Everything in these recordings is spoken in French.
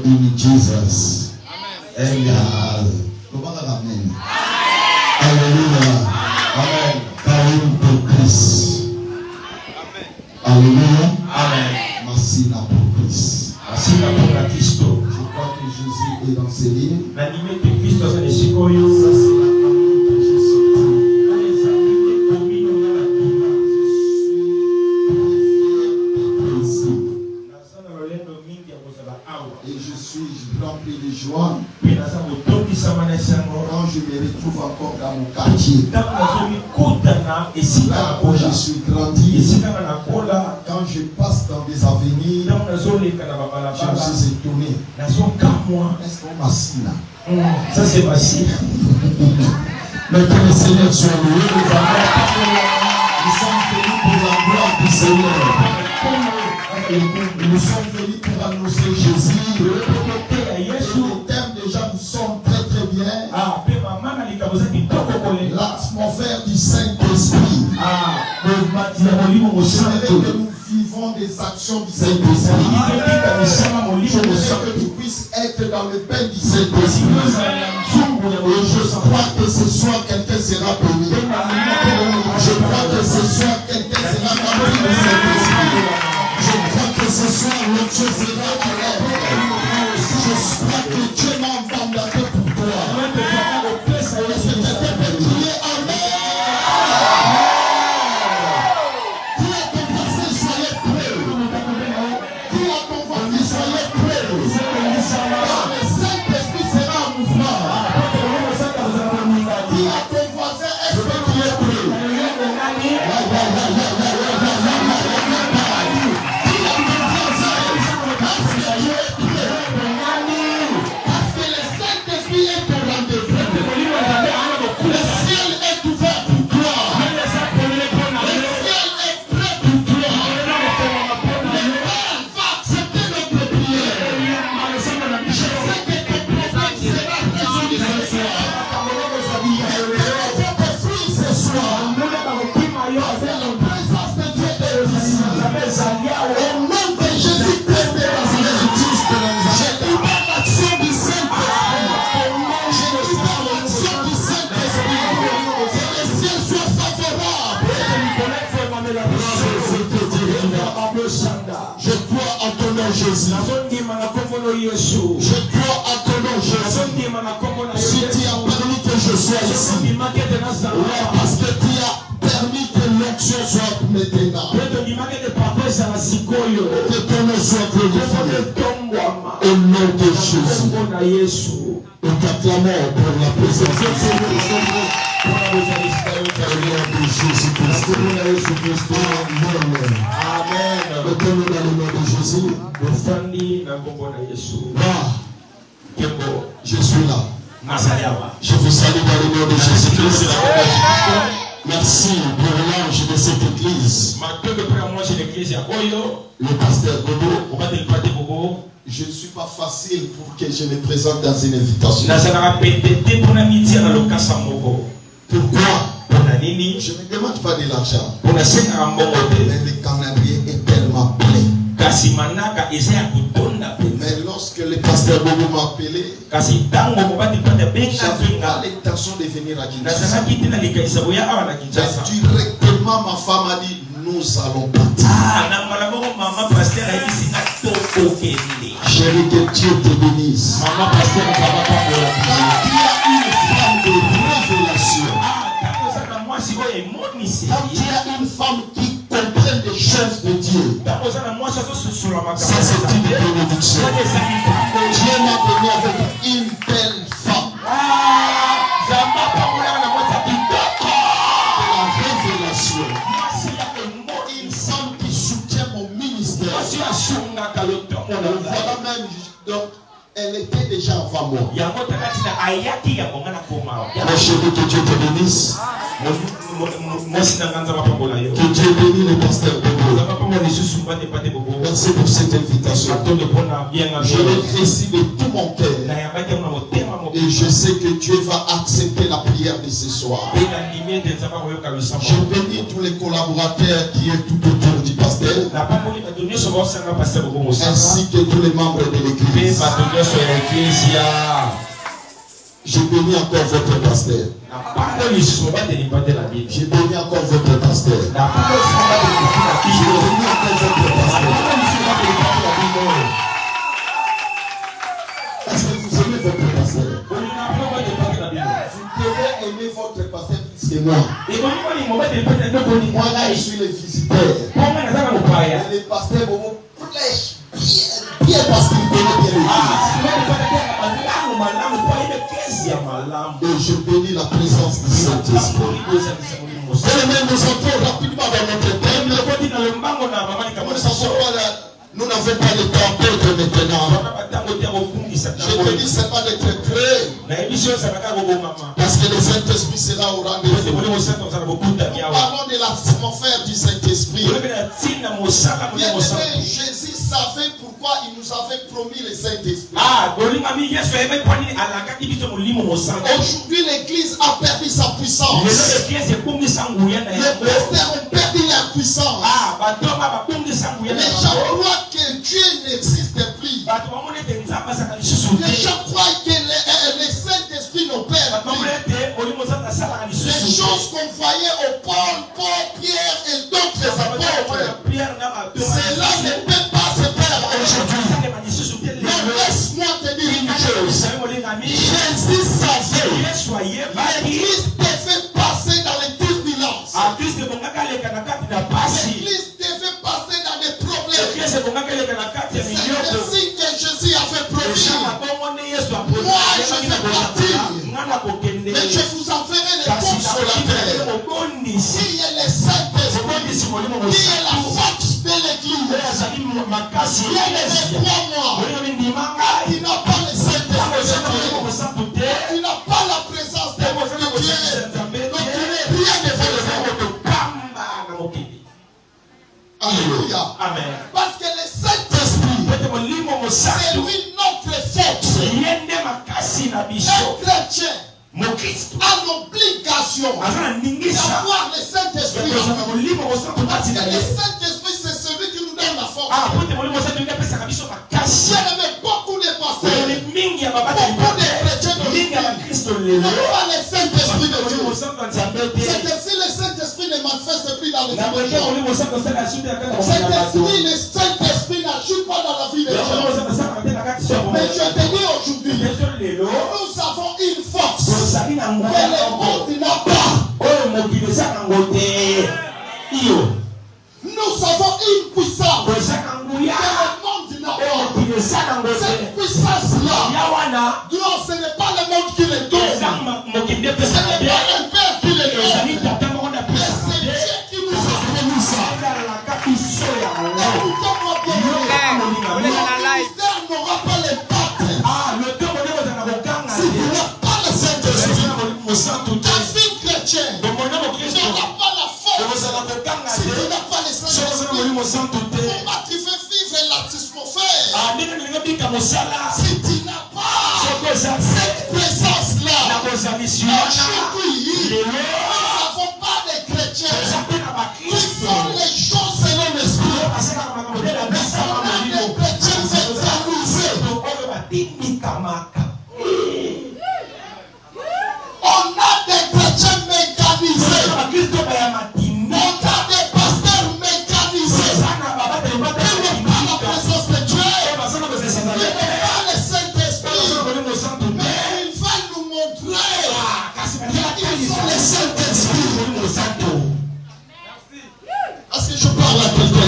in Jesus. Amen. Amen. Hallelujah. Amen. Caïn pour Christ. Alléluia. Amen. Merci pour Christ. Merci pour la Christ. Je crois que Jésus est dans ses lignes. L'animé de Christ dans un échec. Ça c'est la famille que j'ai sortie. Et je suis rempli de joie quand je me retrouve encore dans mon quartier. Là où je suis grandi, quand je passe dans des avenirs, je me suis étonné. Est-ce qu'on m'assit là? Ça c'est facile. Mais que le Seigneur soit loué, nous sommes venus pour la gloire du Seigneur. Nous sommes venus pour annoncer Jésus. Le thème déjà nous sommes très très bien. L'atmosphère du Saint-Esprit. J'aimerais que nous vivons des actions du Saint-Esprit. J'aimerais que tu puisses être dans le pain du Saint-Esprit. Et je crois que ce soir quelqu'un sera béni. Je crois que ce soir quelqu'un sera rempli du Saint-Esprit. Je crois que ce soir l'autre chose sera claire. Je crois que Dieu m'a mandaté pour toi. Est-ce que quelqu'un peut crier Amen? Dis à ton voisin, soyez prêts. Dis à ton voisin, soyez prêts. Le Saint-Esprit sera en mouvement. Dis à ton voisin, est-ce que tu es prêt? Je crois en ton nom Jésus. Je crois en ton nom Jésus. Si tu as permis que je sois ici, parce que tu as permis que l'onction soit maintenant, que ton nom soit glorifié. Au nom de Jésus. Nous t'acclamons pour la présence de Jésus. Au nom de Jésus-Christ. Amen. Mettez-nous dans le nom de Jésus. Je suis là. Je vous salue dans le nom de Jésus-Christ. Merci pour l'ange de cette église. Le pasteur Bobo. Je ne suis pas facile pour que je me présente dans une invitation. Pourquoi? Je ne demande pas de l'argent. Mais le calendrier est tellement plein. Mais lorsque le pasteur Bobo m'a appelé, j'avais pas l'intention de venir à Kinshasa. Directement ma femme a dit, nous allons partir. Chérie, que Dieu te bénisse. Quand il y a une femme de révélation, quand il y a une femme qui comprend des choses de Dieu, ça c'est une bénédiction. Dieu m'a venu avec une belle femme. De la révélation. Une femme qui soutient mon ministère. Voilà même, donc, elle était déjà avant moi. Mon chéri, que Dieu te bénisse. Que Dieu bénisse le pasteur Bobo. Merci pour cette invitation. Je l'ai reçu de tout mon cœur. Et je sais que Dieu va accepter la prière de ce soir. Je bénis tous les collaborateurs qui sont tout autour du pasteur. ainsi que tous les membres de l'église. Je bénis encore votre pasteur. Je bénis encore votre pasteur. Je bénis encore votre pasteur. Est-ce que vous aimez votre pasteur? Vous devez aimer votre pasteur plus que moi. Moi là, je suis le visiteur. Et le pasteur vous prêche bien parce qu'il connaît bien l'église. Et je bénis la présence du Saint-Esprit. Nous entrons rapidement dans notre thème. Nous n'avons pas le temps d'être maintenant. Je te dis, c'est pas d'être prêt. Parce que le Saint-Esprit sera au rendez-vous. Parlons de l'atmosphère du Saint-Esprit. Jésus savait pourquoi il nous avait promis le Saint-Esprit. Aujourd'hui, l'Église a perdu sa puissance. Les pasteurs ont perdu leur puissance. Les gens croient que Dieu n'existe plus. Les gens croient que le Saint-Esprit n'opère plus. Les choses qu'on voyait au Paul, Pierre et d'autres apôtres, cela ne peut pas se faire aujourd'hui. Mais laisse-moi te dire une chose. Jésus savait l'Église devait passer dans les turbulences. L'Église devait passer dans des problèmes. C'est ainsi que Jésus a fait promis. Moi, je vais partir. Mais je vous enverrai les consolateurs. Qui est le Saint-Esprit? Qui est la force de l'Église? Bien-aimé, crois-moi. Tu n'as pas le Saint-Esprit. Tu n'as pas la présence de Dieu. Donc tu n'es rien de vrai. Alléluia. Amen. Parce que le Saint-Esprit, c'est lui notre force. Un chrétien a l'obligation d'avoir le Saint-Esprit. Parce que le Saint-Esprit, c'est celui qui nous donne la force. Bien-aimé, beaucoup de pasteurs, beaucoup de chrétiens n'ont pas le Saint-Esprit de Dieu. C'est que si le Saint-Esprit ne manifeste plus dans les vies des gens, le Saint-Esprit n'agit pas dans la vie des gens. Mais je te dis aujourd'hui, nous avons une force que le monde n'a pas. Nous avons une puissance que le monde n'a pas. Cette puissance-là, ce n'est pas le monde qui le donne. Ce n'est pas un père qui le donne. Mais c'est Dieu qui nous a donné ça. Écoutez-moi bien. Le ministère n'aura pas l'impact si tu n'as pas le Saint-Esprit. Ta vie chrétienne n'aura pas la force si tu n'as pas le Saint-Esprit. Comment tu veux vivre l'atmosphère si tu n'as pas cette présence-là? Aujourd'hui, nous n'avons pas de chrétiens qui font les choses selon l'esprit. Nous avons des chrétiens mécanisés. On a des chrétiens mécanisés. On a des pasteurs mécanisés. Ils n'ont pas la présence de Dieu. Ils n'ont pas le Saint-Esprit. Mais ils veulent nous montrer qu'ils ont le Saint-Esprit. Est-ce que je parle à quelqu'un?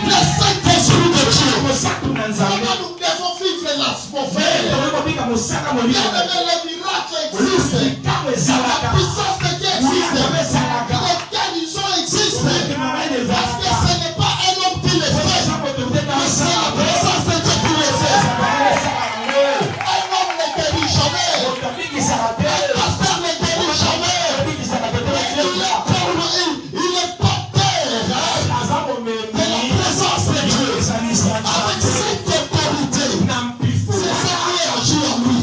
Le Saint-Esprit de Dieu. Comment nous devons vivre l'atmosphère? Les miracles existent. La puissance de Dieu existe. Les guérisons existent. Parce que ce n'est pas un homme qui le fait. Mais c'est la présence de Dieu qui le fait. Un homme ne guérit jamais. Un pasteur ne guérit jamais. Il est porteur de la présence de Dieu. Avec cette autorité, c'est ça qui agit en lui.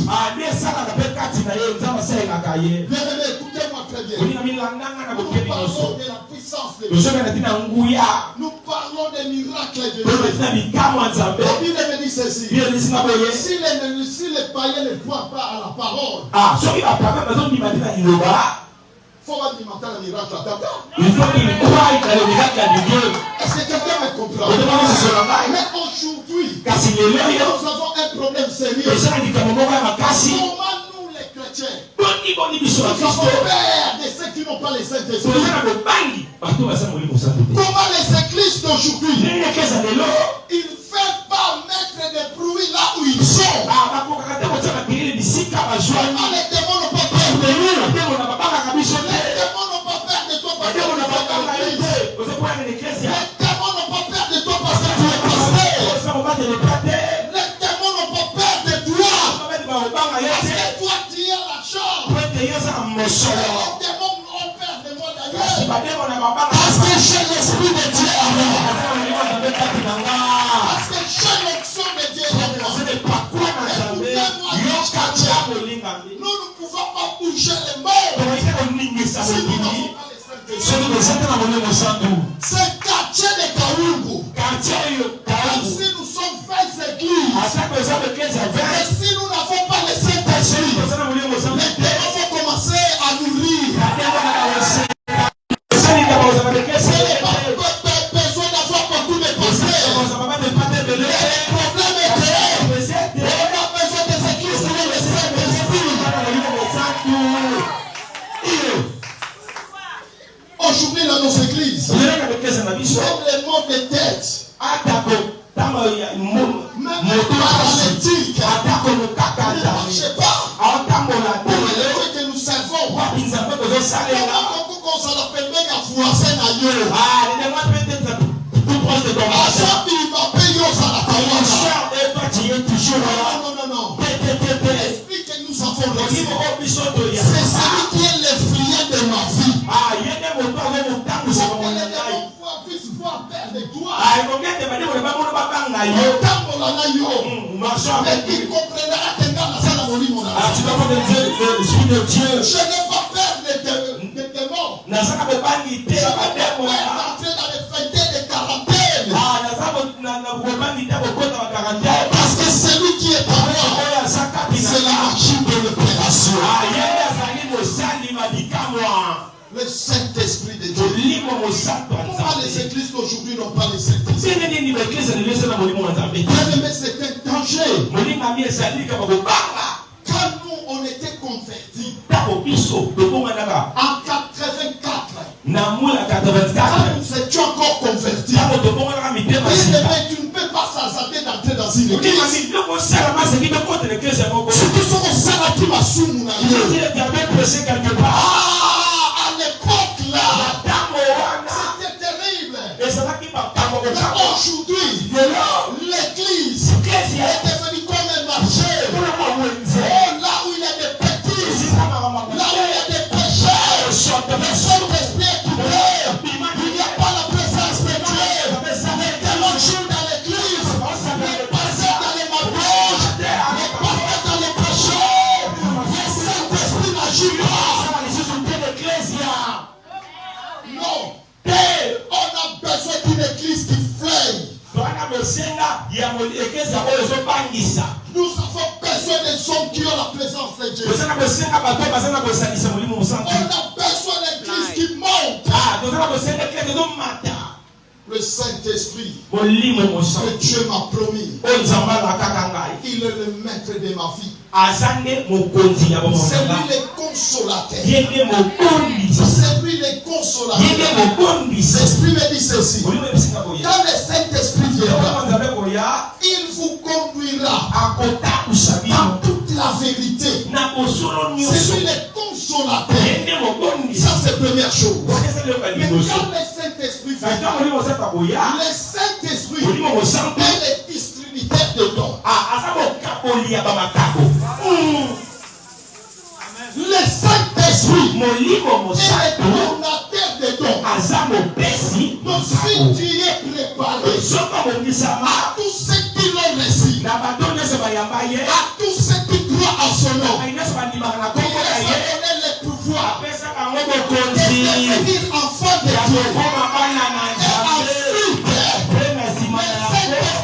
Bien-aimé, écoutez-moi très bien. Nous parlons de la puissance de Dieu. Nous parlons La Bible me dit ceci. Si les païens ne croient pas à la parole, il faut alimenter le miracle à ta part. Il faut qu'il croie dans le miracle de Dieu. Est-ce que quelqu'un me comprend? Mais aujourd'hui, nous avons un problème sérieux. Comment nous les chrétiens, nous avons peur de ceux qui n'ont pas les Saint-Esprit? Comment les églises d'aujourd'hui, ils ne font pas mettre des bruits là où ils sont? Comment les démons n'ont pas peur de nous? Les démons n'ont pas peur de toi parce que tu es dans l'église. Les démons n'ont pas peur de toi parce que tu es pasteur. Les démons n'ont pas peur de toi parce que toi tu es la chambre. Les démons ont peur de moi d'ailleurs parce que j'ai l'esprit de Dieu en moi. Parce que j'ai l'onction de Dieu en moi. Nous ne pouvons pas bouger les morts si nous n'avons pas les Saint-Esprit. C'est quartier de Kaoungu. Même si nous sommes 20 églises, et si nous n'avons pas les Saint-Esprit, les démons vont commencer à nous rire. C'est pas besoin d'avoir beaucoup de pasteurs. Le problème est que on a besoin des églises qui ont le Saint-Esprit. Aujourd'hui dans nos églises, même les mots de tête, même paralytique, ne marchent pas. Pour les trucs que nous servons, comment ça l'appelle bien à voisin ailleurs. Non. L'esprit que nous avons reçu, c'est celui qui est le filier de ma vie. Pour que les démons puissent voir peur de toi. Mais il comprendra que dans la salle à Molimo. Je n'ai pas peur des démons. Je n'ai pas peur d'entrer dans les fêtes de quarantaine. Parce que celui qui est à moi, c'est la machine de l'opération. Le Saint-Esprit de Dieu. Pourquoi les églises d'aujourd'hui n'ont pas le Saint-Esprit? Mais c'est un danger. Quand nous, on était convertis en 84, quand nous étions encore convertis, tu ne peux pas s'azader d'entrer dans une église. Surtout si on s'en a pris ma soumou. À l'époque là, c'était terrible. Mais aujourd'hui, l'église est devenue comme un marché. Là où il y a des bêtises, là où il y a des péchés, le Saint-Esprit est coupé. Il n'y a pas la présence de Dieu. Les démons jouent dans l'église, les pasteurs dans les mariages, les pasteurs dans les péchés. Le Saint-Esprit n'agit pas. Non, on a besoin d'une église qui flingue. Nous avons besoin des hommes qui ont la présence de Dieu. On a besoin d'églises qui montent. Le Saint-Esprit que Dieu m'a promis, il est le maître de ma vie. C'est lui le consolateur. C'est lui le consolateur. L'Esprit me dit ceci. Quand le Saint-Esprit viendra, il vous conduira dans toute la vérité. C'est lui le consolateur. Ça c'est la première chose. Mais quand le Saint-Esprit viendra, le Saint-Esprit est le distributeur de dons. Le Saint-Esprit est le donateur de dons. Donc si tu es préparé à tous ceux qui l'ont reçu, à tous ceux qui croient en son nom, il les a donné le pouvoir de devenir enfants de Dieu. Et ensuite, le Saint-Esprit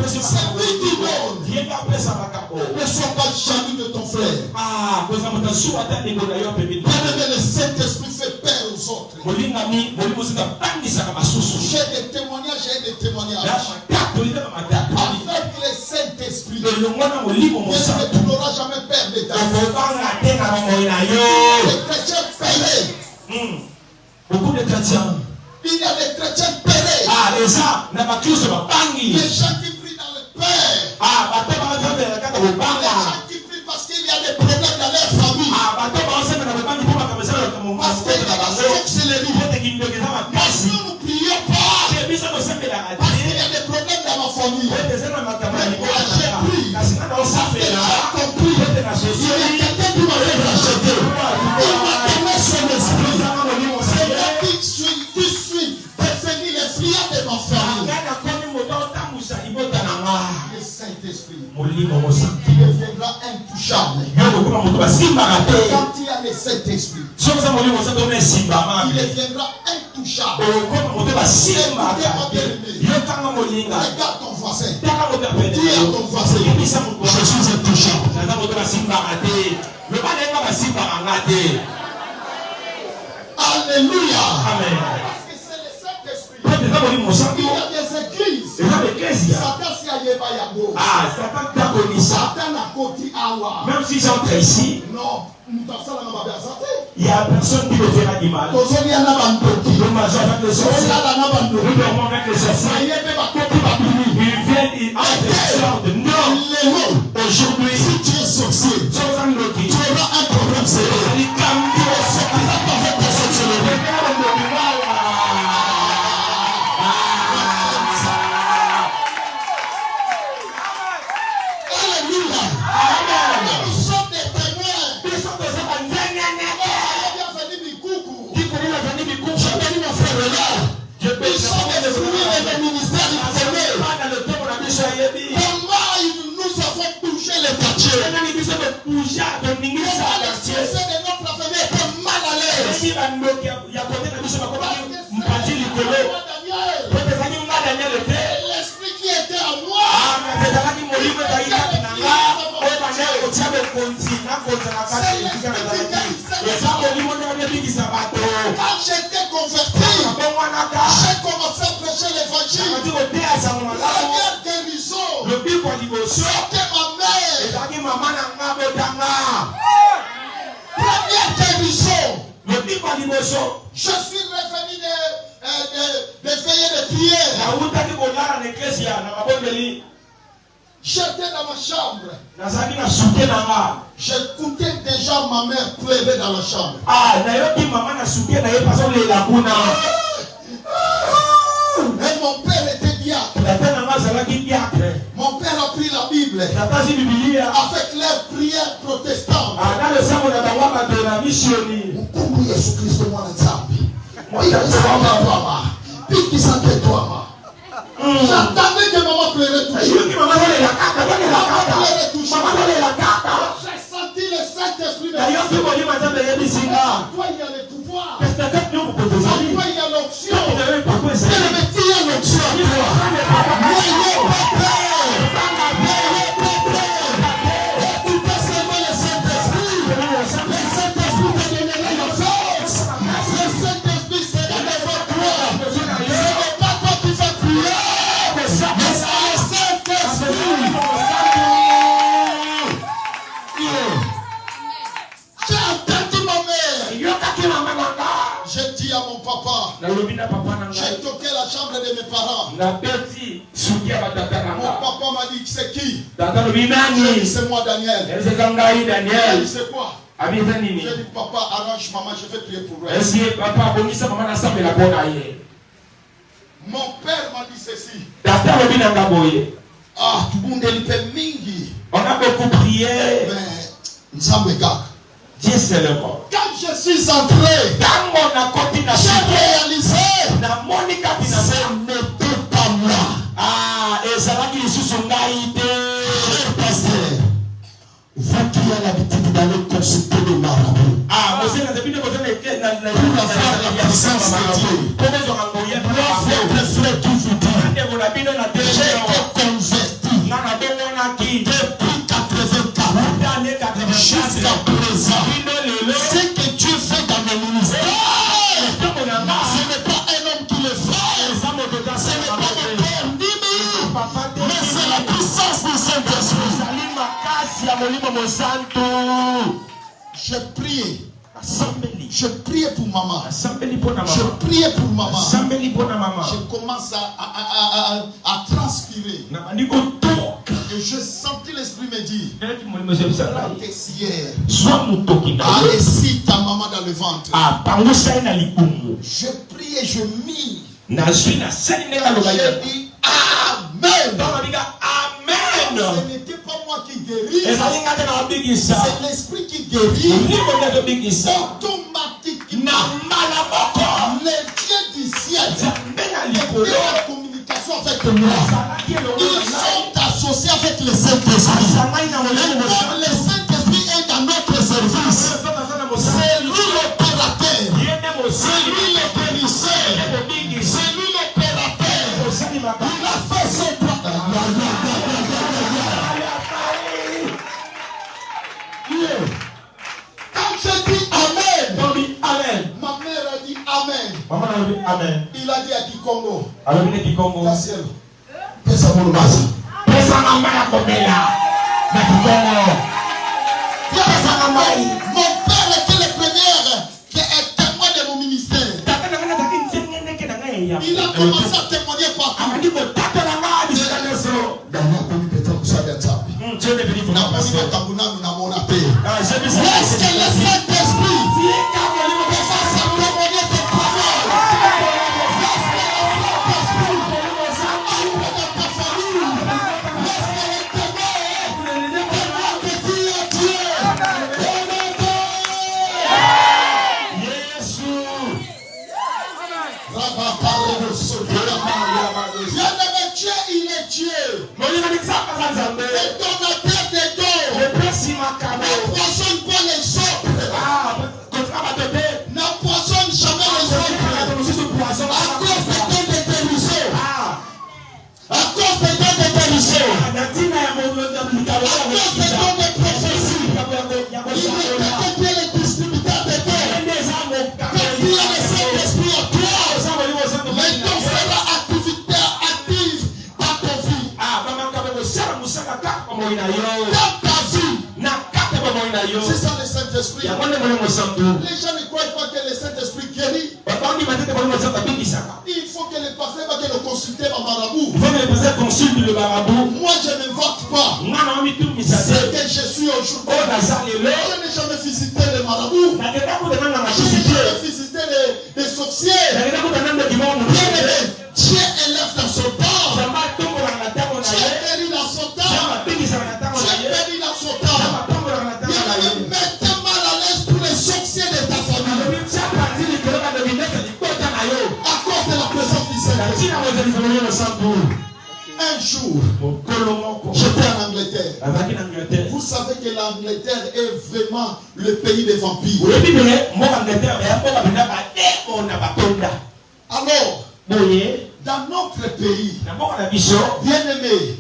C'est lui qui donne. Ne sois pas jaloux de ton frère. Bien-aimé, le Saint-Esprit fait peur aux autres. J'ai des témoignages et des témoignages. Avec le Saint-Esprit, tu n'auras jamais peur de ta vie. Les chrétiens payés. Beaucoup de chrétiens. Il y a des chrétiens payés. Les gens qui prient dans le Père. Les gens qui prient parce qu'il y a des problèmes dans leur famille. Parce qu'il y a des sorcelleries. Parce que nous ne prions pas. Parce qu'il y a des problèmes dans ma famille. Moi, j'ai pris. Ça fait compris. Il y a quelqu'un qui m'a fait racheter. Il m'a donné son esprit. C'est là qui suit définir les prières de ma famille. Le Saint-Esprit, il deviendra intouchable. Quand il y a le Saint-Esprit, il deviendra intouchable. Regarde ton voisin. Dis à ton voisin, je suis intouchable. Alléluia. Amen. Parce que c'est le Saint-Esprit. Il y a des églises. Satan s'y a yéba yago. Satan a côté awa. Même si j'entre ici, Non. il y a personne qui me fera du mal. Nous mangeons avec les sorciers. Nous dormons avec les sorciers. Ils viennent, ils sortent. Non. Aujourd'hui, Si tu es sorcier, tu auras un problème sérieux. L'esprit qui était à moi, quand j'étais converti, j'ai commencé à prêcher l'évangile. La guerre guérison, c'était ma mère. Première guérison. Je suis revenu de veiller de prière. J'étais dans ma chambre. J'écoutais déjà ma mère pleurer dans la chambre. Et mon père était diacre. Mon père a pris la Bible avec les prières protestantes. J'attendais que maman pleurait toujours. J'ai senti le Saint-Esprit. Toi, il y a le pouvoir. Toi, il y a l'onction. Il y a l'onction. Écoutez seulement le Saint-Esprit. Le Saint-Esprit te donnera la force. Le Saint-Esprit se donnera toi. Ce n'est pas toi qui vas prier. Mais c'est le Saint-Esprit. J'ai entendu ma mère. J'ai dit à mon papa. J'ai toqué la chambre de mes parents. Mon papa m'a dit, c'est qui? J'ai dit, c'est moi, Daniel. Il dit, c'est quoi? J'ai dit, papa, arrange maman, je vais prier pour elle. Mon père m'a dit ceci. Ah, tout le monde est mingi. On a beaucoup prié. Mais, Dieu c'est le mot. quand je suis entré, j'ai réalisé ce n'était pas moi. Cher pasteur, vous qui avez l'habitude d'aller consulter des marabouts, pour avoir la puissance de Dieu, votre frère qui vous dit, j'ai été convaincu. Je priais. Je priais pour maman. Je priais pour maman. Je commence à transpirer. Et je sentis l'esprit me dire, la tessière, allez-y ta maman dans le ventre. Je prie et je mis. J'ai dit Amen. Ce n'était pas moi qui guéris, c'est l'esprit qui guérit. Automatiquement, les dieux du ciel étaient en communication avec moi. Ils sont associés avec le Saint-Esprit. Et comme le Saint-Esprit est dans notre service, c'est lui l'opérateur, c'est lui le guérisseur, c'est lui l'opérateur. Il a fait son plan. Quand je dis Amen, ma mère a dit Amen. Il a dit à Kikongo, la ciel, pesa mon basi. Mon père était le premier qui est témoin de mon ministère. Il a commencé à témoigner partout. Est-ce que le Saint-Esprit commence à témoigner tes paroles? Dieu, il est Dieu. Le donateur des dons. N'empoisonne pas les autres. N'empoisonne jamais les autres. À cause des dons de guérison. À cause des dons de guérison. À cause des dons de prophétie. Il est les distributeurs de dons. Quand il y a le Saint-Esprit en toi, les dons seront active dans ta vie. Dans ta vie. C'est ça le Saint-Esprit. Les gens ne croient pas que le Saint-Esprit guérit. Il faut que le pasteur va le consulter en marabout. Moi je ne vote pas. C'est que je suis aujourd'hui. Je n'ai jamais visité les marabouts. Je n'ai jamais visité les sorciers. Dieu élève dans son temps. Dieu bénit dans son temps. Dieu bénit dans son temps. Mettez mal à l'aise tous les sorciers de ta famille. À cause de la présence du Seigneur. Un jour, j'étais en Angleterre. Vous savez que l'Angleterre est vraiment le pays des vampires. Alors, dans notre pays, bien-aimé,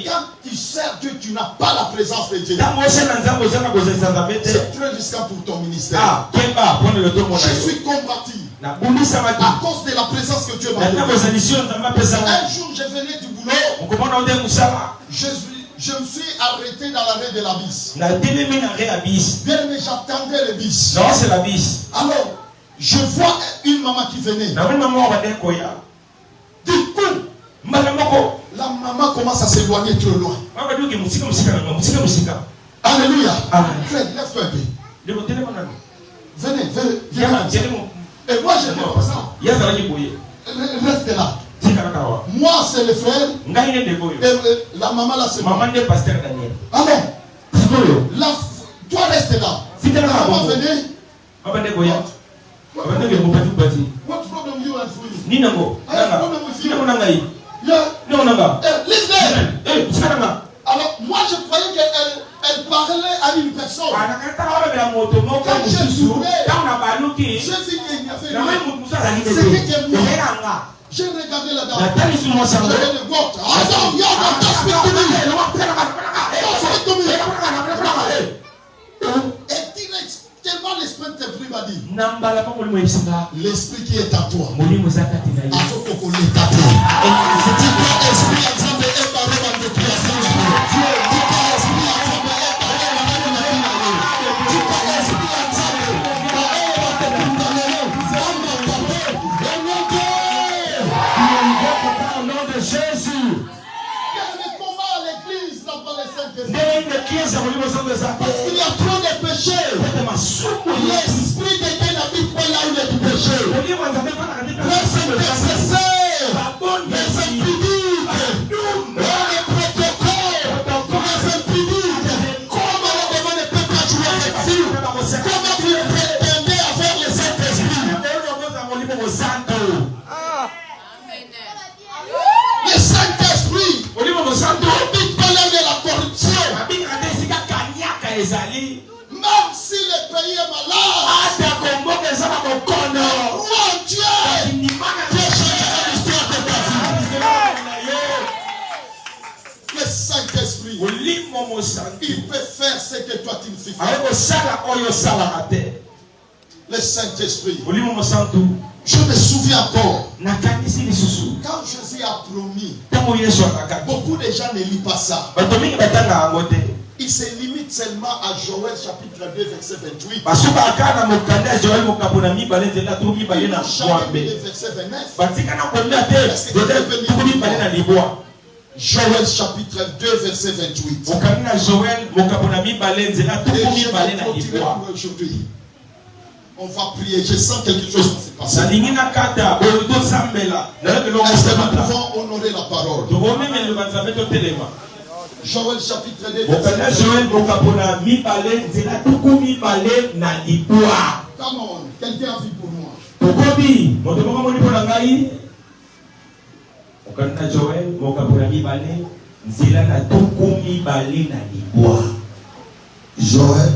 quand tu sers Dieu, tu n'as pas la présence de Dieu. C'est très risquant pour ton ministère. Je suis combattu à cause de la présence que Dieu m'a donnée. Un jour, je venais du boulot. Je me suis arrêté dans l'arrêt de la bis. Bien-aimé, j'attendais le bis. Non, c'est la bis. Alors, je vois une maman qui venait. Du coup, la maman commence à s'éloigner trop loin. Alléluia. Fred, lève-toi un peu. Venez. Et moi, je ne pas ça. Reste là. Moi, c'est le frère. Et la maman, là, c'est moi. Alors, toi, reste là. La maman, venez. What problem you and for you? I have problem with you. Listen. Alors, moi je croyais qu'elle parlait à une personne. Quand j'ai souri, j'ai vu qu'il y avait une. C'était moi. J'ai regardé la dame. J'ai dit, what? Et directement l'esprit de Dieu m'a dit, l'esprit qui est à toi, il faut qu'on l'ait à toi. C'est dit que l'esprit est en train de Parce qu'il y a trop de péchés. L'esprit de Dieu n'habite pas là où il y a du péché. Les intercesseurs, les impudiques, les protocoles, les impudiques. Comment le démon ne peut pas jouer avec vous? Comment vous prétendez avoir les Saint-Esprit? Le Saint-Esprit n'habite pas là où il y a la corruption. Même si le pays est malade, oh Dieu, Dieu changera l'histoire de ta vie. Le Saint-Esprit, il peut faire ce que toi tu ne fais pas. Le Saint-Esprit, je me souviens encore, quand Jésus a promis, beaucoup de gens ne lisent pas ça. Il se limite seulement à Joël chapitre 2 verset 28. Verset 29. Joël chapitre 2 verset 28. Aujourd'hui, on va prier. Je sens quelque chose qui se passe. Est-ce que nous pouvons honorer la parole? Joël chapitre 2 verset 28. Come on, quelqu'un a vu pour moi. Joël,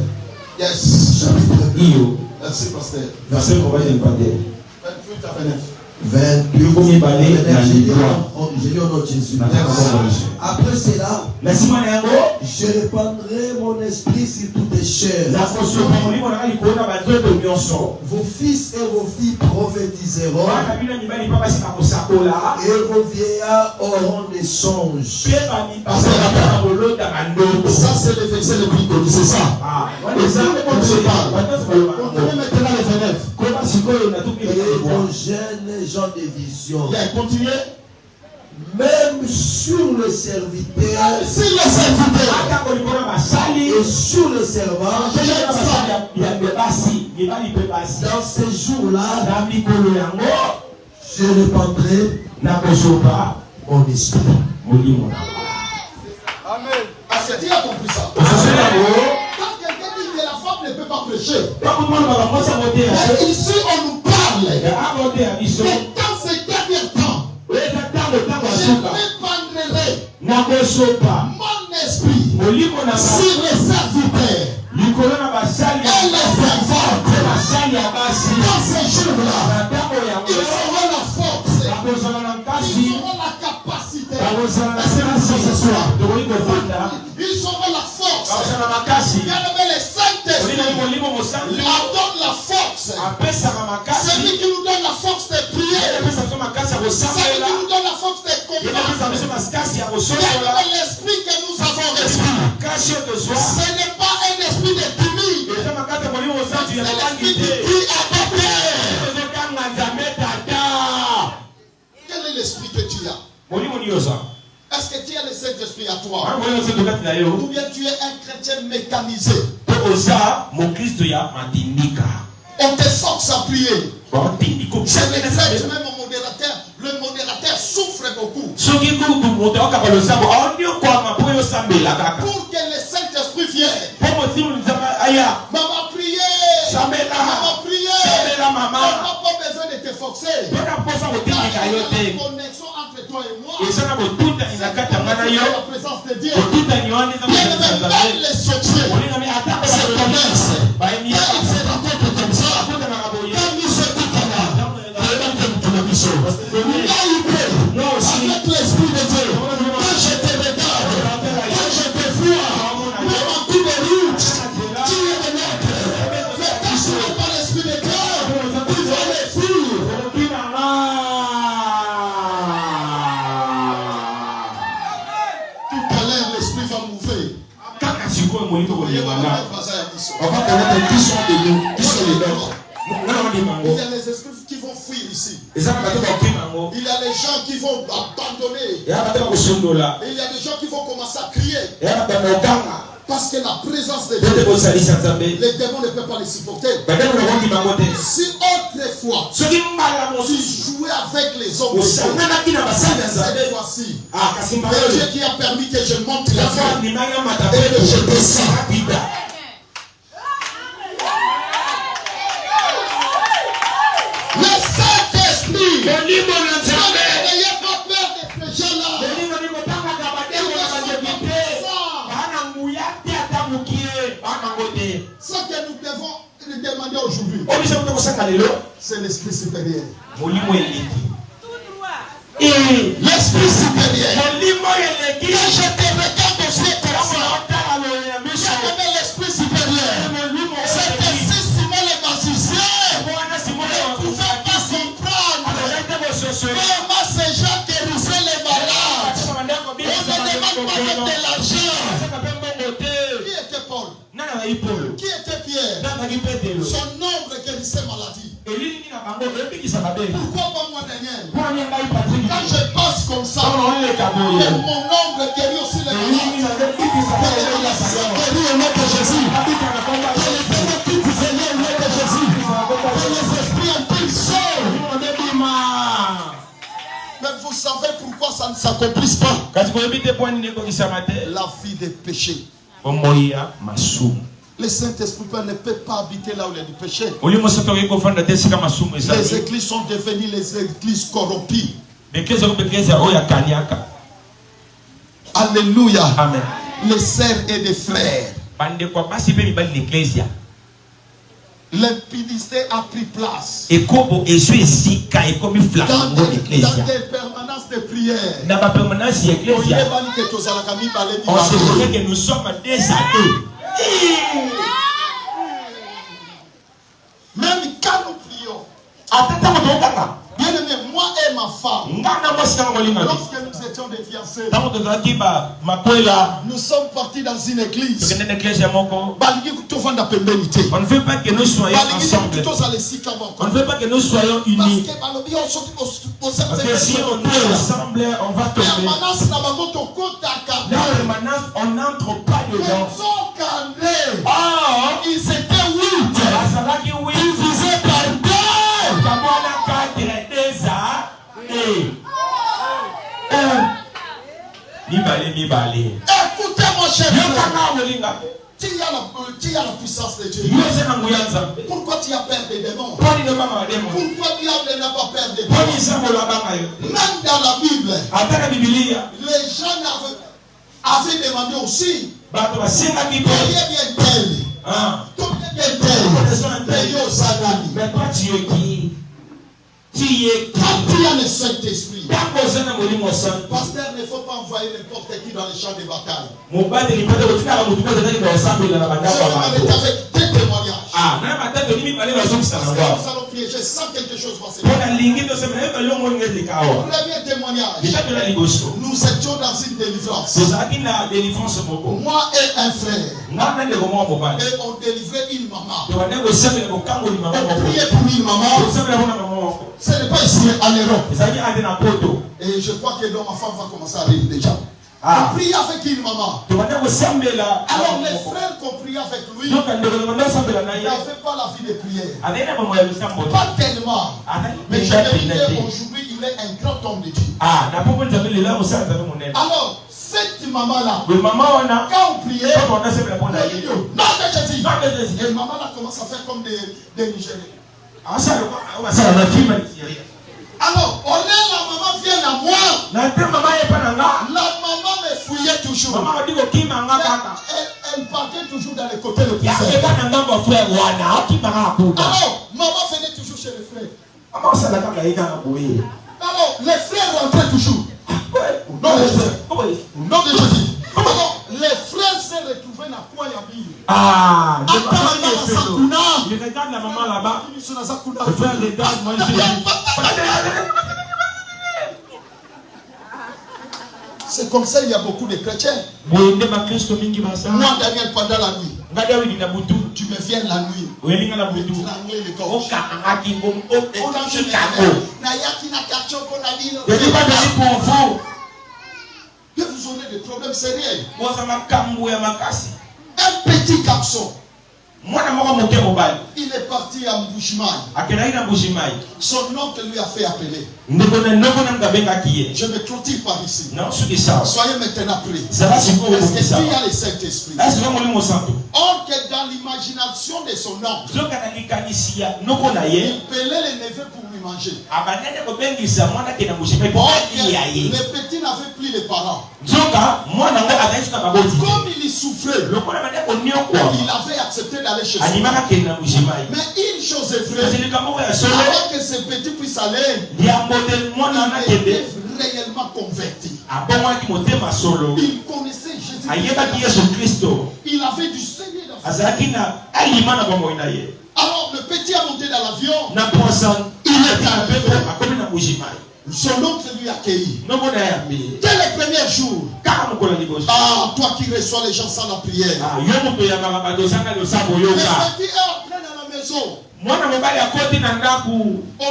yes, chapitre 2. Merci, pasteur. Verset 28 à 29. 28 je lis au nom de Jésus. Après cela, je répandrai mon esprit sur toutes les chairs. Vos fils et vos filles prophétiseront, et vos vieillards auront des songes. Ça, c'est le verset le plus connu, c'est ça. On maintenant le 29. Et vos jeunes gens de vision. Continuez. Même sur le serviteur, Si le serviteur et sur le servant, dans ces jours-là, je répandrai mon esprit. Amen. Est-ce que tu as compris ça? Quand quelqu'un dit que la femme ne peut pas prêcher, ici on nous parle. Mais dans ces derniers temps, je répandrai mon esprit sur les serviteurs et les servantes. Dans ces jours-là, ils auront la force, ils auront la capacité. Ils auront la force. Bien aimé, le Saint-Esprit leur donne la force. Celui qui nous donne la force de prier, celui qui nous donne la force de combattre. Bien aimé, l'esprit que nous avons reçu, ce n'est pas un esprit de timide, c'est l'esprit qui a pas peur. Quel est l'esprit que tu as? Est-ce que tu as le Saint-Esprit à toi? Ou bien tu es un chrétien mécanisé? On te force à prier. C'est le fait même au modérateur. Le modérateur souffre beaucoup. Pour que le Saint-Esprit vienne. Maman prier. Maman prier. On n'a pas besoin de te forcer. Il y a une connexion entre toi et moi. La présence de Dieu. Même les sorciers se connaissent. Ils se rencontrent comme ça. Quand nous écoutons avec l'esprit de Dieu, quand je te regarde, quand je te vois, même en coup de route, tu es de notre. Mais quand tu n'as pas l'esprit de Dieu, tu vas les fuir. Tout à l'heure, l'esprit va m'ouvrir. On va connaître qui sont de nous, qui sont les nôtres. Il y a les esprits qui vont fuir ici. Il y a les gens qui vont abandonner. Il y a des gens qui vont commencer commence à crier. Parce que la présence de Dieu, les démons ne peuvent pas les supporter. Si autrefois tu jouais avec les hommes, cette fois-ci, c'est Dieu qui a permis que je monte la vie et que je descends. Le Saint-Esprit, n'ayez pas peur de ces gens-là. Ce que nous devons lui demander aujourd'hui, c'est l'esprit supérieur. L'esprit supérieur. Que je te regarde aussi comme ça. J'aimais l'esprit supérieur. C'était si Simon le magicien ne pouvait pas comprendre comment ces gens guérissaient les malades. On ne demande pas même de l'argent. Qui était Paul? Qui était Pierre? Son nombre guérissait maladie. Pourquoi pas moi, Daniel? Quand je passe comme ça, mon nombre guérit aussi les malades. Guéris au nom de Jésus. Les esprits impulsés. Mais vous savez pourquoi ça ne s'accomplisse pas? La vie des péchés. Le Saint-Esprit ne peut pas habiter là où il y a du péché. Les églises sont devenues les églises corrompues. Alléluia. Amen. Les sœurs et les frères. L'impudicité a pris place dans des permanences de prière. On se dit que nous sommes des ados. Même quand nous prions, bien aimé, moi et ma femme, lorsque nous étions des fiancés, nous sommes partis dans une église. On ne veut pas que nous soyons ensemble. On ne veut pas que nous soyons unis. Parce que si on est ensemble, on va tomber. Dans le manage, on n'entre pas dedans. Oh, ils étaient 8. Ils faisaient par deux. Écoutez mon cher frère, tu as la puissance de Dieu. Pourquoi tu as peur des démons? Pourquoi diable n'a pas peur des démons? Même dans la Bible, les gens avaient demandé aussi, payez bien tel. Combien bien tel? Payez aux salariés. Mais toi tu es qui? Tu es quand tu as le Saint-Esprit, pasteur, il ne faut pas envoyer n'importe qui dans les champs de bataille. Je avec des témoignages. Nous allons prier, je sens quelque chose passer. Premier témoignage. Nous étions dans une délivrance. Moi et un frère. Et on délivrait une maman. On priait pour une maman. Ce n'est pas ici en Europe. Et je crois que donc ma femme va commencer à rire déjà. On prie avec une maman. Alors les frères qu'on prie avec lui, il n'avait pas la vie de prière. Pas tellement. Mais je vais dire aujourd'hui, il est un grand homme de Dieu. Alors, cette maman-là, quand on priait, non de Jésus. Et maman là commence à faire comme des Nigériens. Alors, on est la maman vient à moi. La maman me fouillait toujours. Elle partait toujours dans les côtés de frère. Alors, maman venait toujours chez les frères. Alors, les frères rentraient toujours. Non de Jésus. Non de Jésus. Alors, les frères se retrouvaient dans quoi Yabi. Il regarde la maman là-bas. Le frère regarde, moi je c'est comme ça, il y a beaucoup de chrétiens. Moi, Daniel, pendant la nuit, tu me viens la nuit. Trangler le corps. Que vous aurez des problèmes sérieux. Un petit garçon. Il est parti à Mbujimaï. Son oncle lui a fait appeler. Je me clôture par ici. Soyez maintenant prêts. Est-ce qu'il y a le Saint-Esprit? Or que dans l'imagination de son oncle, il pelait les neveux pour lui manger. Or que le petit n'avait plus les parents. Comme il souffrait, il avait accepté d'aller chez lui. Mais une chose est vraie, avant que ce petit puisse aller, il était réellement converti. Il connaissait Jésus. Il avait du Seigneur dans sa vie. Alors le petit a monté dans l'avion. Il est arrivé. Son oncle lui a accueilli. Dès le premier jour. Ah, toi qui reçois les gens sans la prière. Le petit est entré dans la maison. On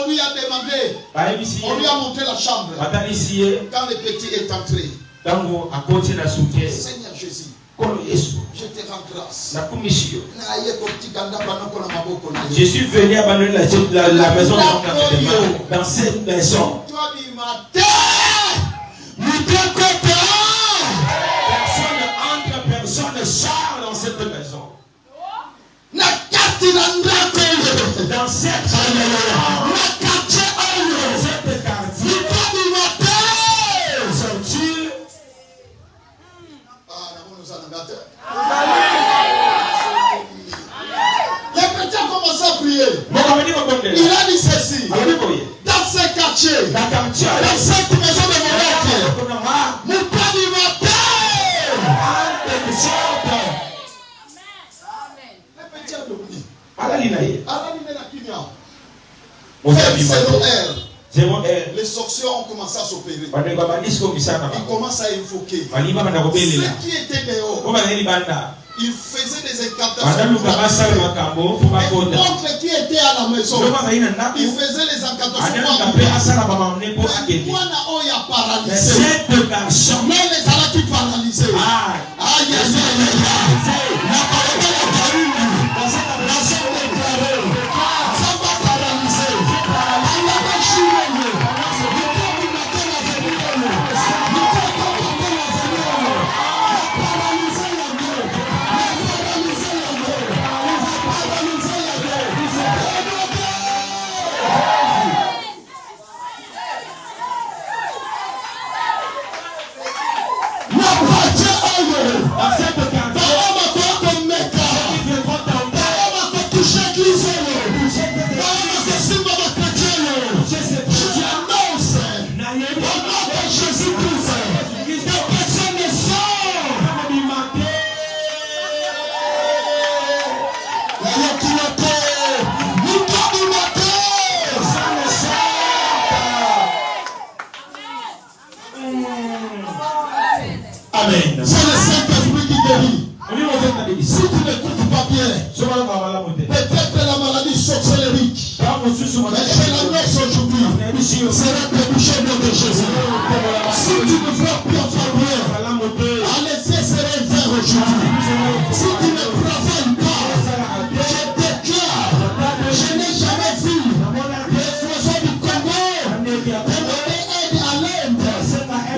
lui a demandé. On lui a montré la chambre. Quand le petit est entré. Seigneur Jésus, je te rends grâce. Je suis venu abandonner la maison dans cette maison. Personne entre, personne ne sort dans cette maison. Dans cette quartier, le petit a commencé à prier. Il a dit ceci. Dans ce quartier, dans cette maison de mon oncle, mon père du matin. Le petit a dormi. Les sorciers ont commencé à s'opérer. Ils commencent à invoquer. Ceux qui étaient dehors, ils faisaient des incantations. L'oncle qui était à la maison, il faisait les incantations. Cette garçon, mais les ala qui paralysés. Amen. C'est le Saint-Esprit qui guérit. Si tu n'écoutes pas bien, peut-être la maladie sorcellérique. Mais je l'annonce aujourd'hui. Sera débouché au nom de Jésus. Si tu ne vois plus bien, les yeux seraient verts aujourd'hui. Si tu ne travailles pas, je déclare, je n'ai jamais vu les oiseaux du Congo demander aide à l'Inde.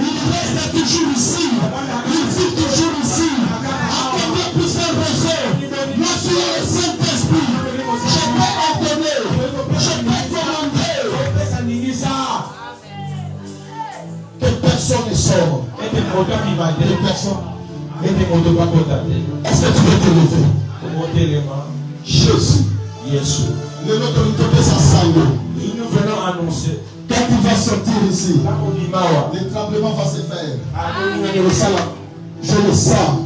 Il reste toujours ici. Il vit toujours ici. Attendez plusieurs raisons. Moi, je suis le Saint-Esprit. Je peux ordonner. Je peux commander. Que personne ne sort. Que personne. Est-ce que tu veux te lever? Jésus. Le l'autorité de sa salle. Nous venons annoncer. Quand il va sortir ici, le tremblement va se faire. Je le sens.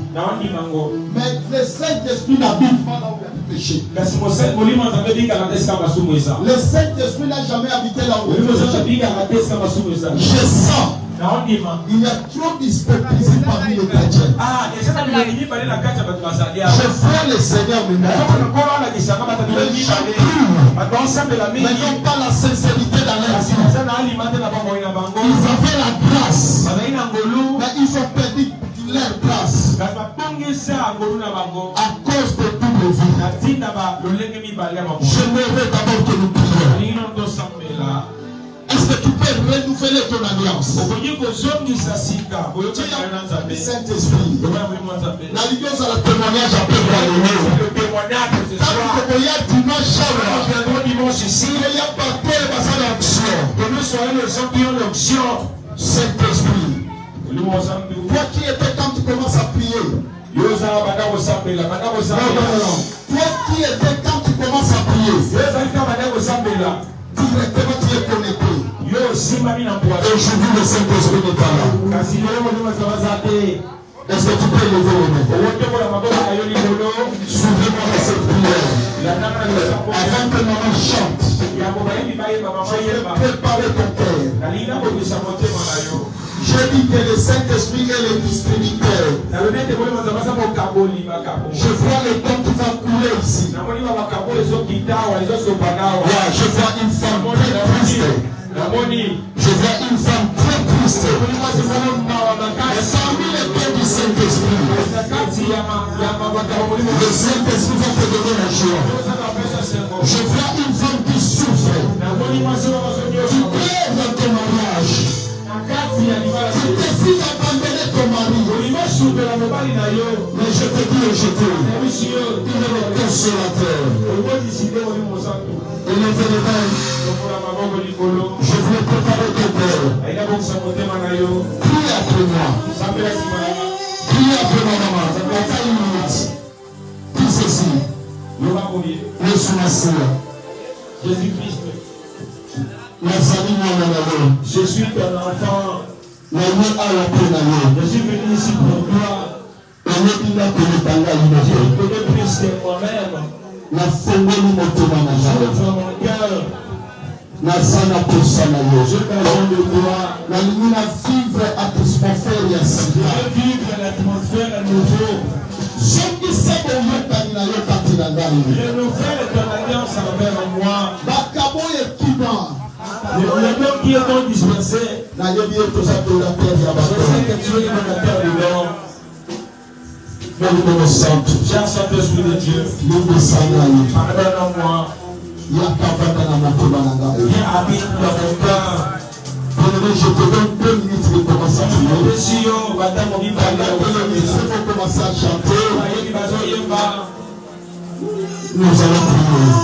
Mais le Saint-Esprit n'habite pas là où il y a du péché. Le Saint-Esprit n'a jamais habité là où il y a du péché. Je sens. Il y a trop d'hypocrisie parmi les chrétiens. Je vois le Seigneur maintenant. Mais n'ont pas la sincérité dans leur vie. Ils avaient la grâce. Mais ils ont perdu à cause de double vie. J'aimerais d'abord que nous prions. Est-ce que tu peux renouveler ton alliance? Saint-Esprit, la alliance à la témoignage après le dimanche ici, il y a pas de l'action. Que nous soyons les gens qui ont l'onction. Saint-Esprit, toi qui étais quand tu commences à prier. Non. Toi qui étais quand tu commences à prier. Directement tu es connecté. Et aujourd'hui le Saint-Esprit n'est pas là. Est-ce que tu peux lever le main? Suivez-moi dans cette prière. Avant que maman chante, je vais préparer ton cœur. Je dis que le Saint-Esprit est le distributeur. Je vois les temps qui vont couler ici. Je vois une femme très triste. Je vois une femme très triste. Et parmi les temps du Saint-Esprit, le Saint-Esprit va te donner la joie. Je vois une femme qui souffre. Tu pleures dans ton mariage. Tu décides d'abandonner ton mari. Mais je te dis aujourd'hui, il est le consolateur. Élevez les mains. Je voulais préparer ton cœur. Prie après moi. Prie après ma maman. Attends une minute. Dis ceci. Laisse-moi sœur. Jésus-Christ. Je suis ton enfant. Je suis venu ici pour toi. Je connais plus que moi-même. Je fais mon cœur. Je besoin de toi. Je veux vivre l'atmosphère à nouveau. Renouvelle ton alliance envers moi. Le homme qui est donc dispensé, je sais que tu es le donateur du don. Cher Saint-Esprit de Dieu, pardonne-moi. Viens habite dans mon cœur. Je te donne 2 minutes de commencer à prier. Commencer à chanter. Nous allons prier.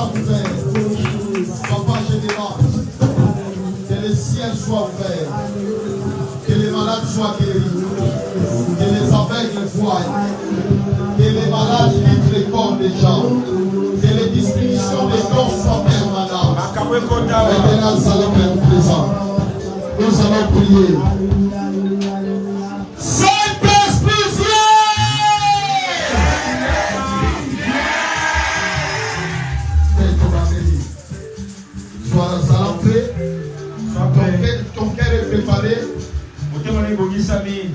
soient ouverts. Papa, je demande que les ciels soient ouverts, que les malades soient guéris, que les aveugles voient, que les malades quittent les corps des gens, que les distributions des dons soient permanentes. Maintenant, nous allons être présents. Nous allons prier. Saint-Esprit, Sois à l'entrée. Ton cœur est préparé.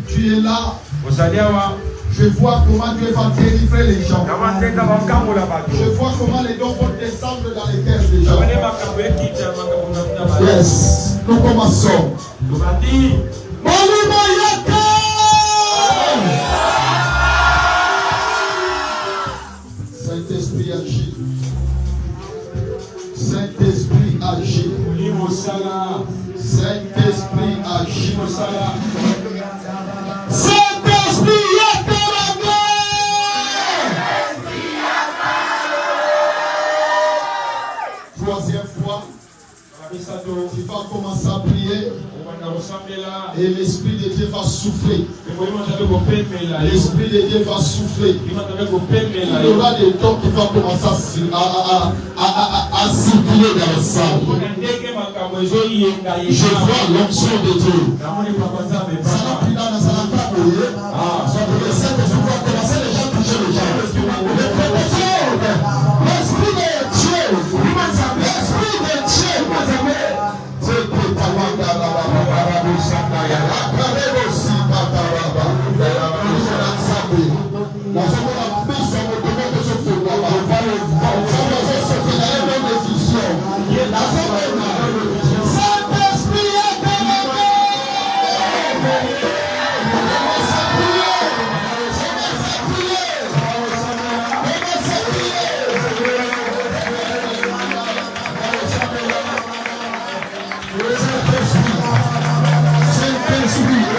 Tu es là. Je vois comment Dieu va délivrer les gens. Je vois comment les dons vont descendre dans les cœurs des gens. Yes. Nous commençons. Saint-Esprit agit. Saint-Esprit agit. Saint-Esprit agit. Saint-Esprit troisième fois, tu vas commencer à prier et l'Esprit de Dieu va souffler. L'Esprit de Dieu va souffler. Il y aura des dons qui vont commencer à circuler dans la salle. Je vois l'onction de Dieu. Saint-Esprit,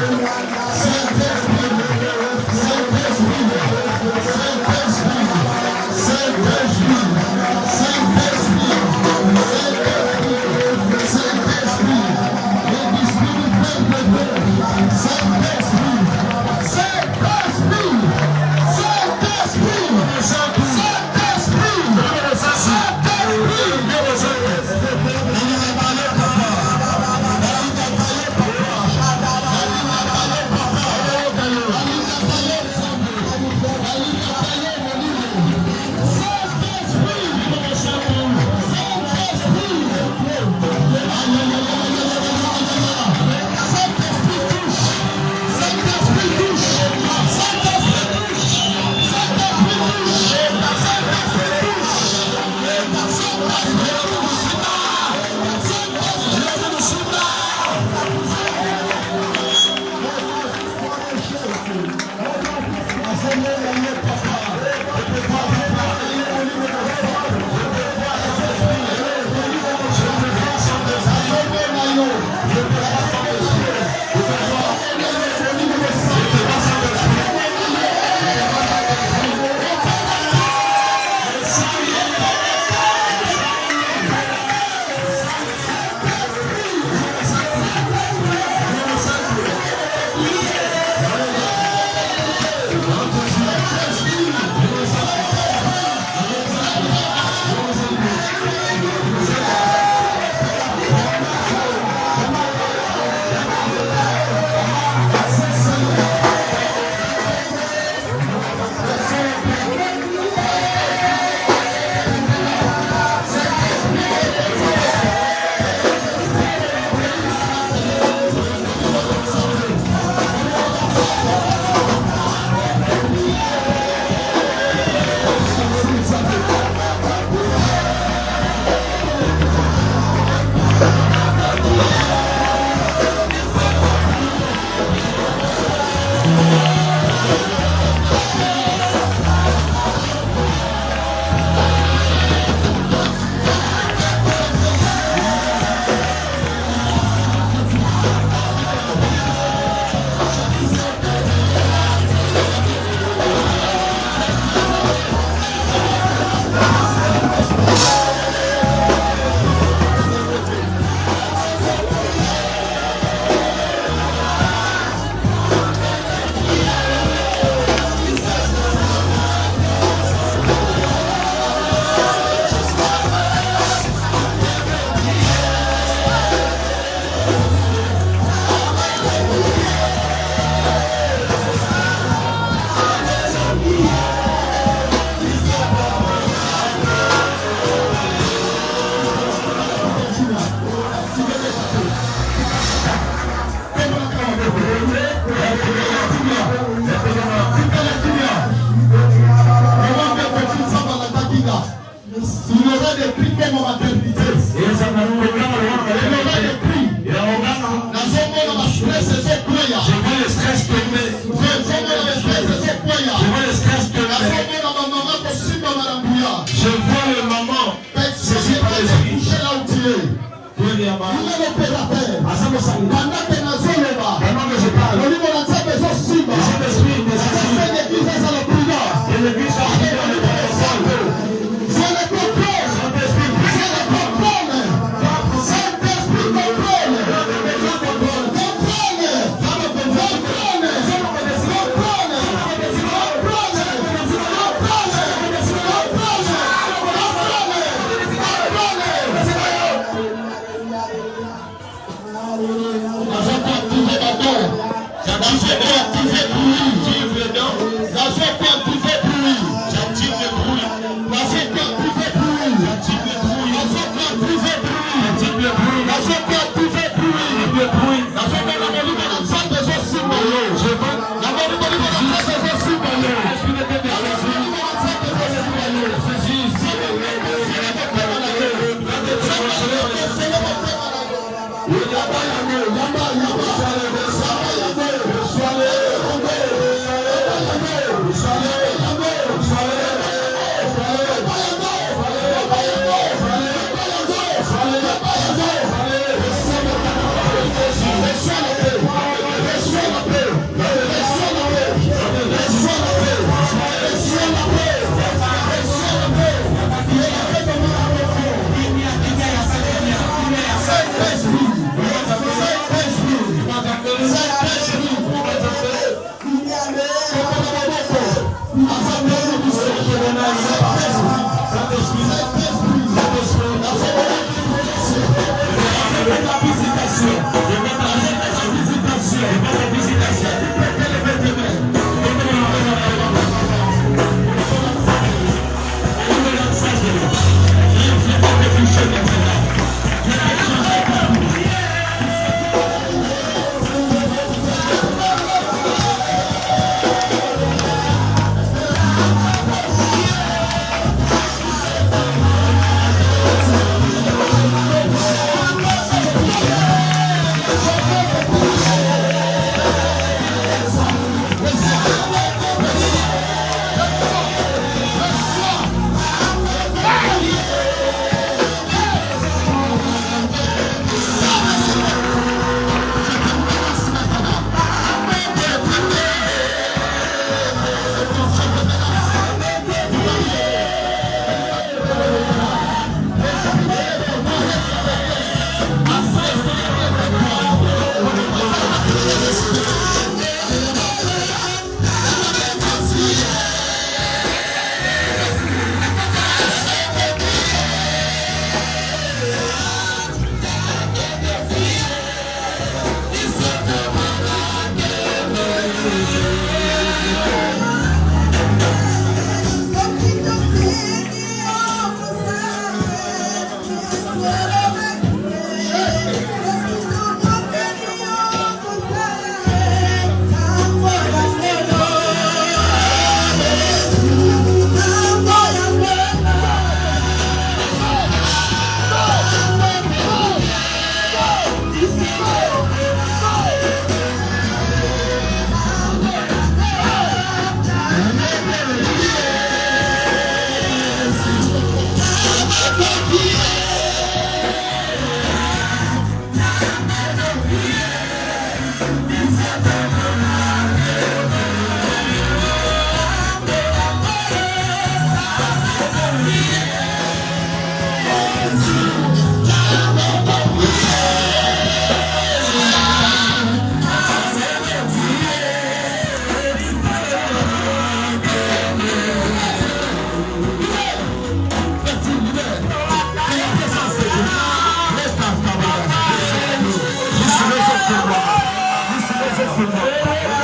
Yes,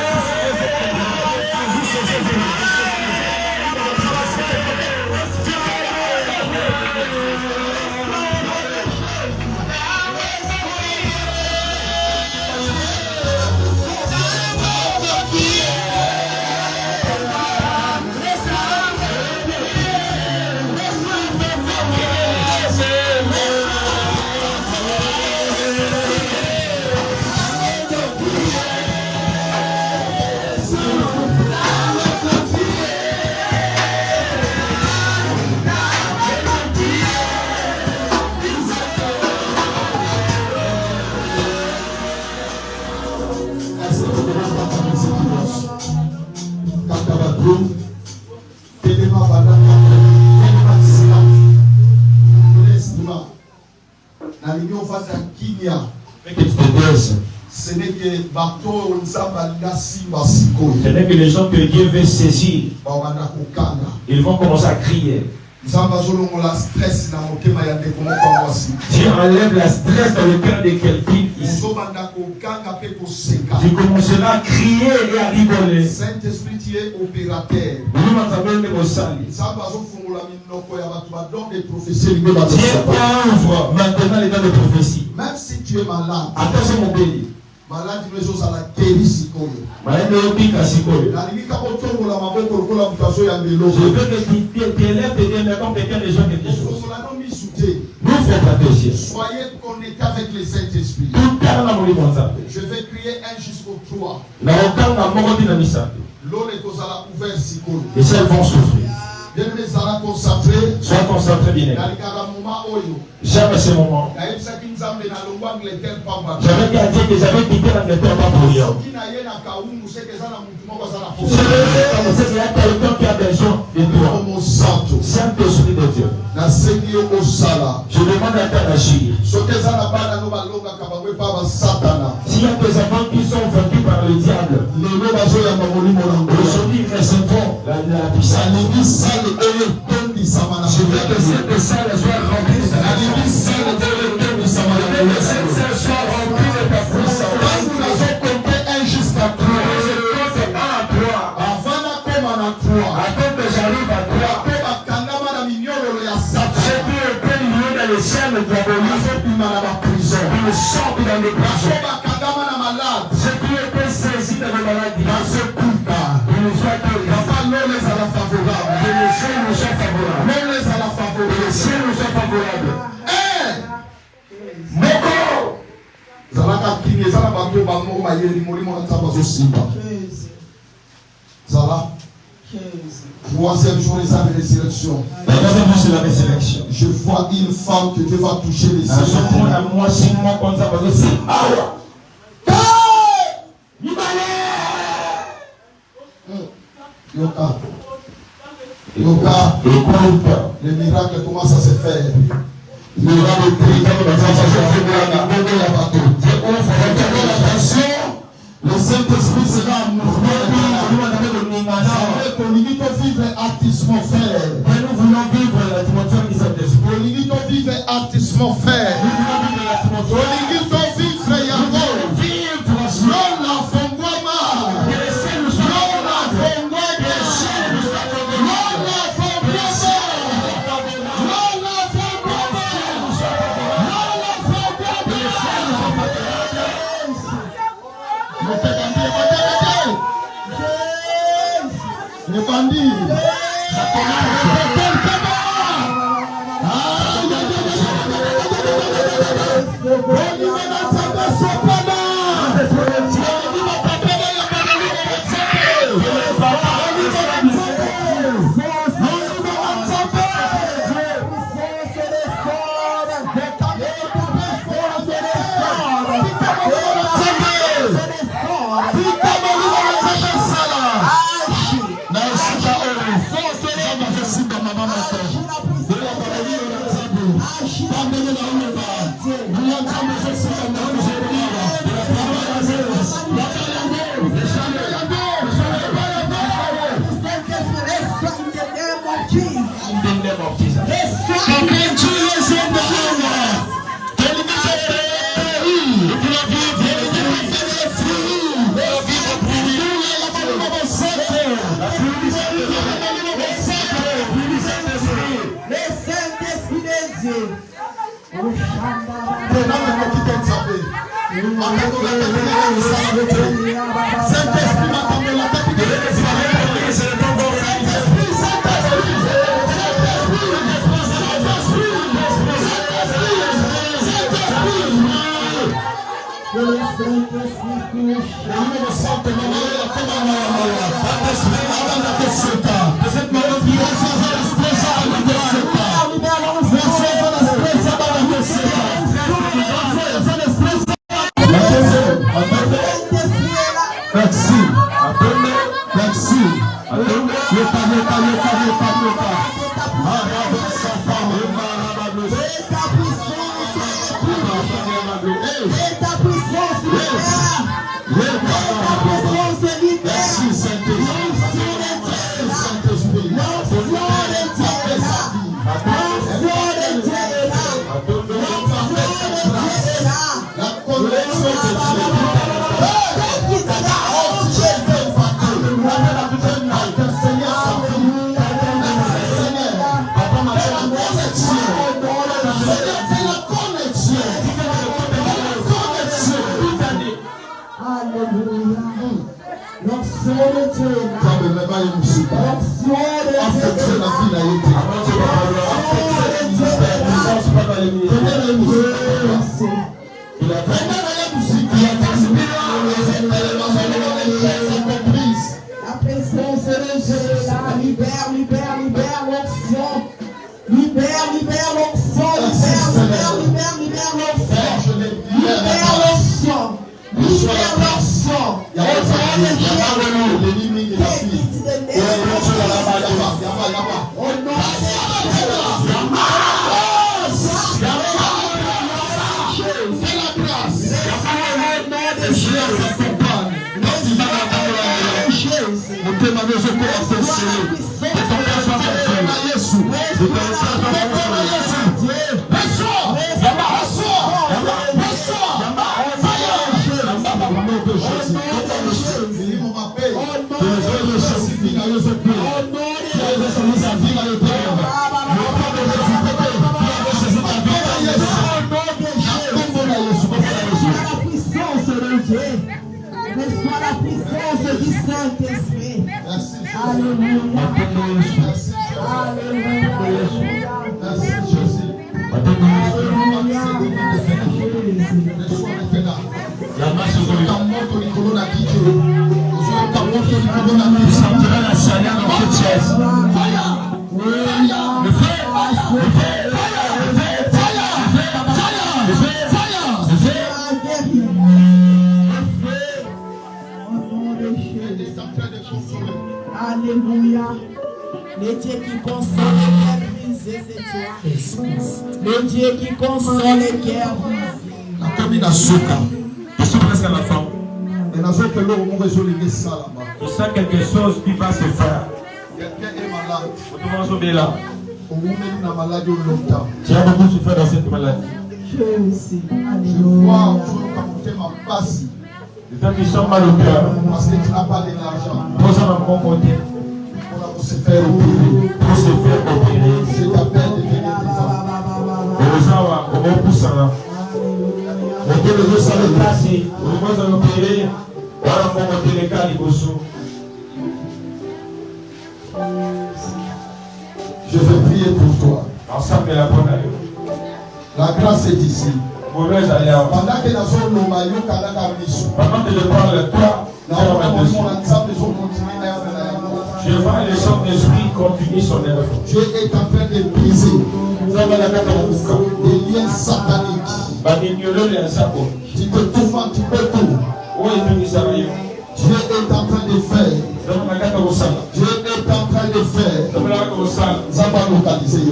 Ce n'est que les gens que Dieu veut saisir, ils vont commencer à crier. Dieu enlève la stress dans le cœur de quelqu'un ici. Tu commenceras à crier et à rigoler. Saint-Esprit, tu es opérateur. Dieu ouvre maintenant les dons de prophétie. Même si tu es malade, attention mon pays. Malade, nous sommes à la guérison. Je veux que tu t'élèves et bien comme quelqu'un des gens qui te chose. Soyez connectés avec les Saint-Esprit. Je vais crier 1 jusqu'au 3. L'eau est ouverte. Et ça, elles vont souffrir. Sois concentré bien. Jamais ce moment. J'avais dit à Dieu que j'avais quitté l'Angleterre pas pour rien. C'est qu'il y a quelqu'un qui a besoin de toi. Saint-Esprit de Dieu. Je demande à toi d'agir. S'il y a des enfants qui sont vaincus par le diable, aujourd'hui ils recevront la puissance. Je veux que cette salle soit remplie de ta puissance. Cette salle soit remplie de ta puissance. Nous avons compté 1 jusqu'à 3. Je compte 1 à 3. Attends que j'arrive à 3. Je peux être lié dans les chaînes diaboliques. Il me sort dans les prisons. Je peux être saisi dans les maladies. Il nous soit que les cieux nous sont favorables. Les cieux nous sont favorables. Troisième jour de la résurrection. Je vois une femme que Dieu va toucher les cieux. Yoka, le miracle commence à se faire. Le Saint-Esprit sera en mouvement. Nous vivre atmosphère. Nous voulons vivre l'atmosphère du Saint-Esprit. Nous vivre atmosphère. Merci. Merci. Merci Saint-Esprit. La connexion de Dieu. La présence de Dieu est là. Libère l'onction. Libère l'onction. Reçois la puissance du Saint-Esprit. Alléluia. Merci Jésus. Tu sentiras la chaleur dans cette chaise. Le feu. Alléluia. Le Dieu qui console les cœurs brisés, c'est toi. Le Dieu qui console les cœurs brisés. Je suis presque à la fin. Je Je sens quelque chose qui va se faire. Quelqu'un est malade. Tu as beaucoup souffert dans cette maladie. Je aussi. Je Alléluia. vois aujourd'hui comme ma passe. Les gens qui sont mal au cœur. Parce que tu n'as pas de l'argent Pose un bon côté. pour se faire opérer. Pour se faire opérer. C'est ta peine de venir devant. Les gens vont pousser là. Les gens sont les places. Les gens sont opérés. Voilà mon côté les cas liboso. Je vais prier pour toi. Ensemble la bonne allure. La grâce est ici. Mauvaise allure. Pendant que nous sommes nos maillots, Pendant que je parle, toi, je vois le Saint-Esprit continuer son œuvre. Dieu est en train de briser des liens sataniques. Tu te tourmentes, tu peux tout. Dieu est en train de faire. Dieu est en train de faire. Ça va localiser.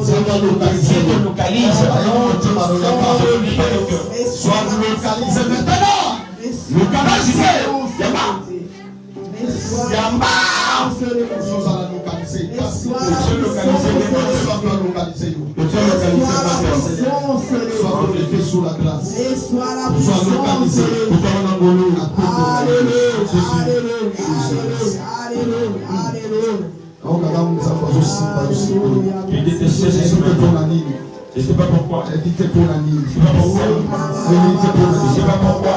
Ça va localiser. Sois localisé maintenant. Sous la grâce. Sois la Sois localisé. Je ne sais pas pourquoi. Je sais pas pourquoi.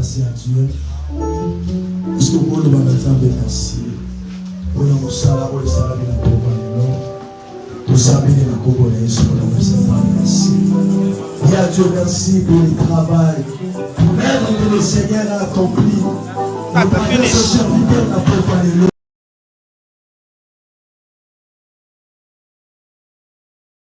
merci à Dieu. Parce que vous voulez me merci. Pour la moussala, pour le salabi, la pauvre, pour savoir la congolaise, pour la moussala, merci. Et à Dieu, merci pour le travail. Même que le Seigneur a accompli. Nous avons ce serviteur